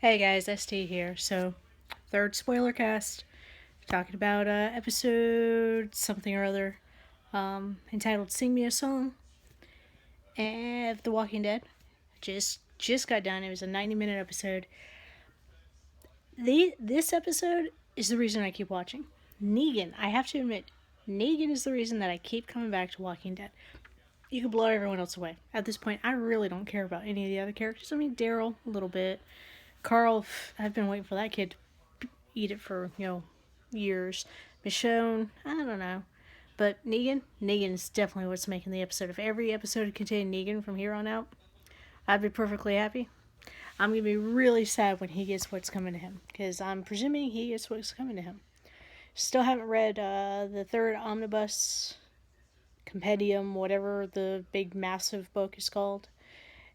Hey guys, ST here. So, third SpoilerCast, talking about episode something or other, entitled "Sing Me a Song" of The Walking Dead. Just got done. It was a 90-minute episode. This episode is the reason I keep watching. Negan, I have to admit, Negan is the reason that I keep coming back to Walking Dead. You can blow everyone else away. At this point, I really don't care about any of the other characters. I mean, Daryl a little bit. Carl, I've been waiting for that kid to eat it for, years. Michonne, I don't know. But Negan is definitely what's making the episode. If every episode contained Negan from here on out, I'd be perfectly happy. I'm going to be really sad when he gets what's coming to him, because I'm presuming he gets what's coming to him. Still haven't read the third omnibus compendium, whatever the big massive book is called.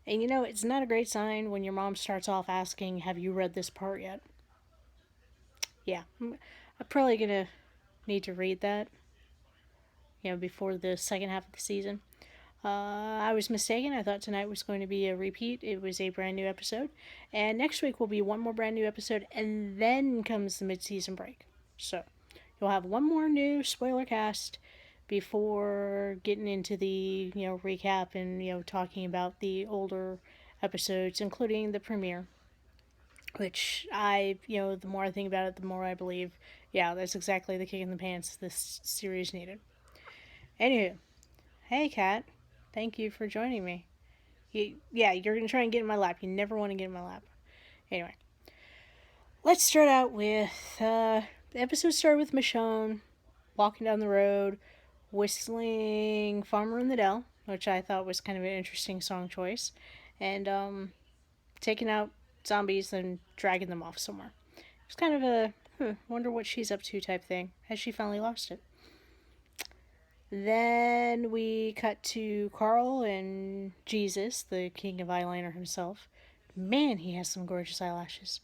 And it's not a great sign when your mom starts off asking, "Have you read this part yet?" Yeah, I'm probably going to need to read that, before the second half of the season. I was mistaken. I thought tonight was going to be a repeat. It was a brand new episode. And next week will be one more brand new episode, and then comes the mid-season break. So, you'll have one more new spoiler cast before getting into the, recap and, talking about the older episodes, including the premiere. Which the more I think about it, the more I believe, yeah, that's exactly the kick in the pants this series needed. Anywho, hey, Kat. Thank you for joining me. You're going to try and get in my lap. You never want to get in my lap. Anyway, let's start out with the episode started with Michonne walking down the road, whistling Farmer in the Dell, which I thought was kind of an interesting song choice, and taking out zombies and dragging them off somewhere. It's kind of a wonder what she's up to type thing. Has she finally lost it? Then we cut to Carl and Jesus, the king of eyeliner himself. Man, he has some gorgeous eyelashes.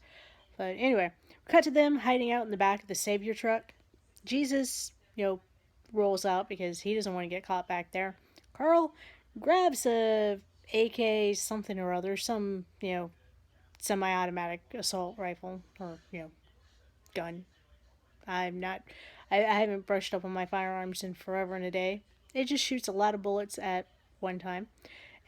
But anyway, cut to them hiding out in the back of the Savior truck. Jesus, rolls out because he doesn't want to get caught back there. Carl grabs a AK something or other, some, semi-automatic assault rifle or, gun. I haven't brushed up on my firearms in forever and a day. It just shoots a lot of bullets at one time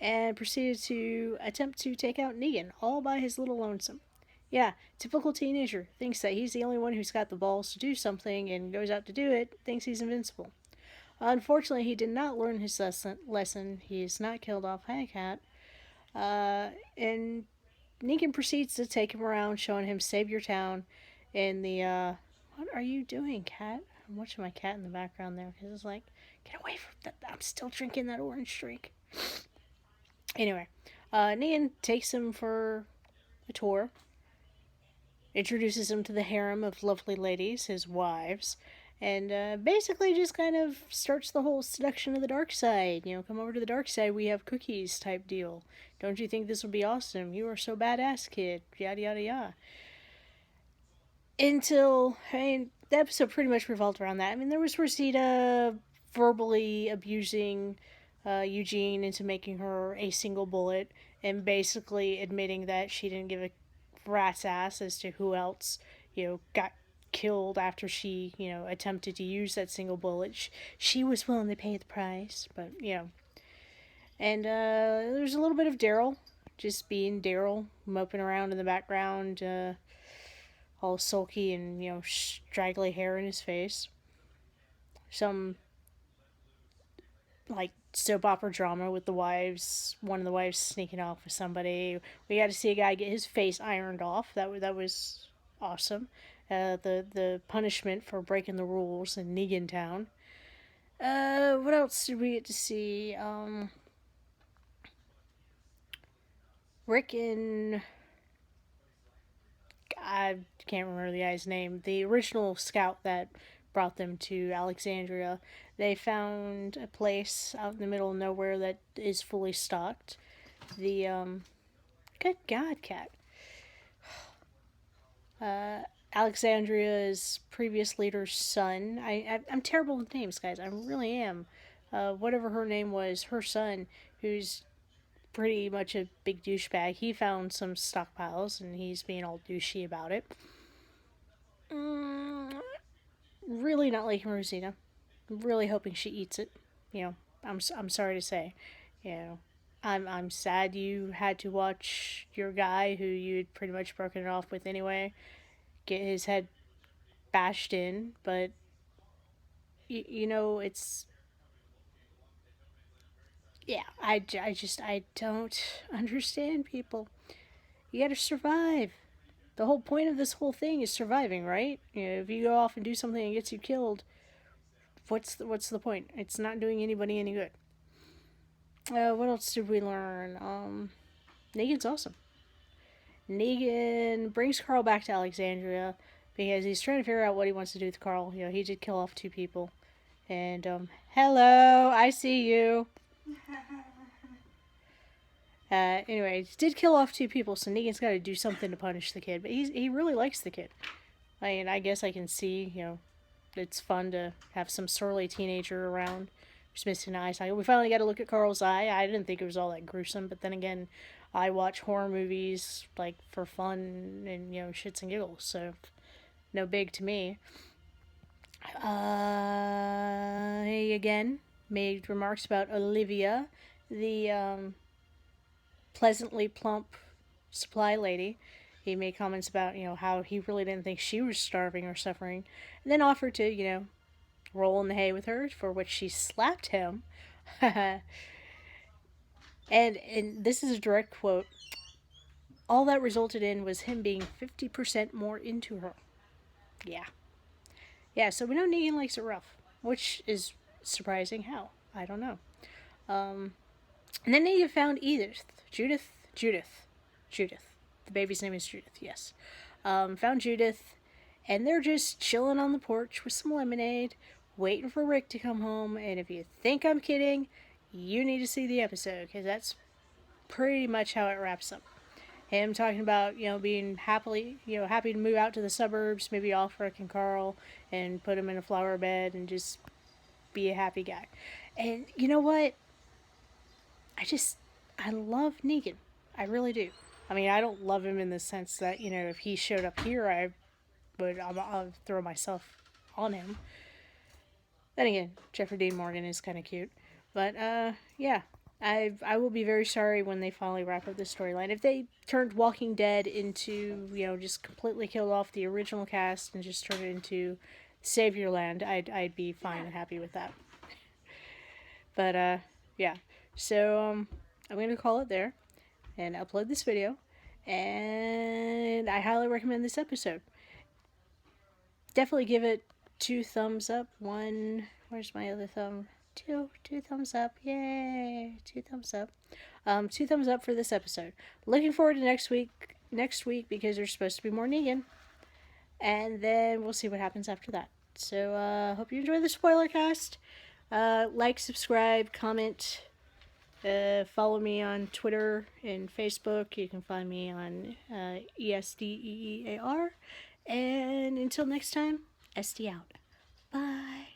and proceeded to attempt to take out Negan all by his little lonesome. Yeah, typical teenager. Thinks that he's the only one who's got the balls to do something and goes out to do it, thinks he's invincible. Unfortunately, he did not learn his lesson. He is not killed off Cat. And Negan proceeds to take him around, showing him Savior Town in the, what are you doing, Cat? I'm watching my cat in the background there because it's like, get away from that. I'm still drinking that orange drink. Anyway, Negan takes him for a tour, introduces him to the harem of lovely ladies, his wives, and basically just kind of starts the whole seduction of the dark side. Come over to the dark side, we have cookies type deal. Don't you think this would be awesome? You are so badass, kid. Yada, yada, yada. Until, the episode pretty much revolved around that. There was Rosita verbally abusing Eugene into making her a single bullet and basically admitting that she didn't give a rat's ass as to who else, got killed after she, attempted to use that single bullet. She was willing to pay the price, but, And there's a little bit of Daryl, just being Daryl, moping around in the background, all sulky and, straggly hair in his face. Some, like, soap opera drama with one of the wives sneaking off with somebody. We got to see a guy get his face ironed off. That was awesome. The punishment for breaking the rules in Negan Town. What else did we get to see? Rick and I can't remember the guy's name. The original scout that brought them to Alexandria. They found a place out in the middle of nowhere that is fully stocked. The good God, cat. Alexandria's previous leader's son. I'm terrible with names, guys. I really am. Whatever her name was, her son, who's pretty much a big douchebag. He found some stockpiles and he's being all douchey about it. Really not liking Rosina. Really hoping she eats it. You know, I'm sorry to say. You know, I'm sad you had to watch your guy who you'd pretty much broken it off with anyway get his head bashed in, but you know, it's yeah, I don't understand people. You gotta survive. The whole point of this whole thing is surviving, right? You know, if you go off and do something and gets you killed, what's the point? It's not doing anybody any good. What else did we learn? Negan's awesome. Negan brings Carl back to Alexandria because he's trying to figure out what he wants to do with Carl. You know, he did kill off 2 people. And, hello, I see you. Anyway, he did kill off 2 people, so Negan's got to do something to punish the kid. But he really likes the kid. I mean, I guess I can see, you know, it's fun to have some surly teenager around who's missing an eye. We finally got to look at Carl's eye. I didn't think it was all that gruesome, but then again, I watch horror movies, like, for fun and, you know, shits and giggles, so no big to me. He again made remarks about Olivia, the pleasantly plump supply lady. He made comments about, you know, how he really didn't think she was starving or suffering, and then offered to, you know, roll in the hay with her, for which she slapped him. and this is a direct quote. All that resulted in was him being 50% more into her. Yeah. Yeah, so we know Negan likes it rough, which is surprising. How? I don't know. And then Negan found Judith. The baby's name is Judith, yes. Found Judith, and they're just chilling on the porch with some lemonade, waiting for Rick to come home. And if you think I'm kidding, you need to see the episode, because that's pretty much how it wraps up. Him talking about, you know, being happy to move out to the suburbs, maybe off Rick and Carl, and put him in a flower bed and just be a happy guy. And you know what? I love Negan. I really do. I mean, I don't love him in the sense that, you know, if he showed up here, I'll throw myself on him. Then again, Jeffrey Dean Morgan is kind of cute. But, yeah. I will be very sorry when they finally wrap up this storyline. If they turned Walking Dead into, you know, just completely killed off the original cast and just turned it into Saviorland, I'd be fine and happy with that. But, yeah. So, I'm going to call it there and upload this video. And I highly recommend this episode. Definitely give it 2 thumbs up. 1, where's my other thumb? 2 thumbs up. Yay. 2 thumbs up. 2 thumbs up for this episode. Looking forward to next week because there's supposed to be more Negan. And then we'll see what happens after that. So, hope you enjoy the SpoilerCast. Like, subscribe, comment, follow me on Twitter and Facebook. You can find me on ESDEEAR. And until next time, SD out. Bye.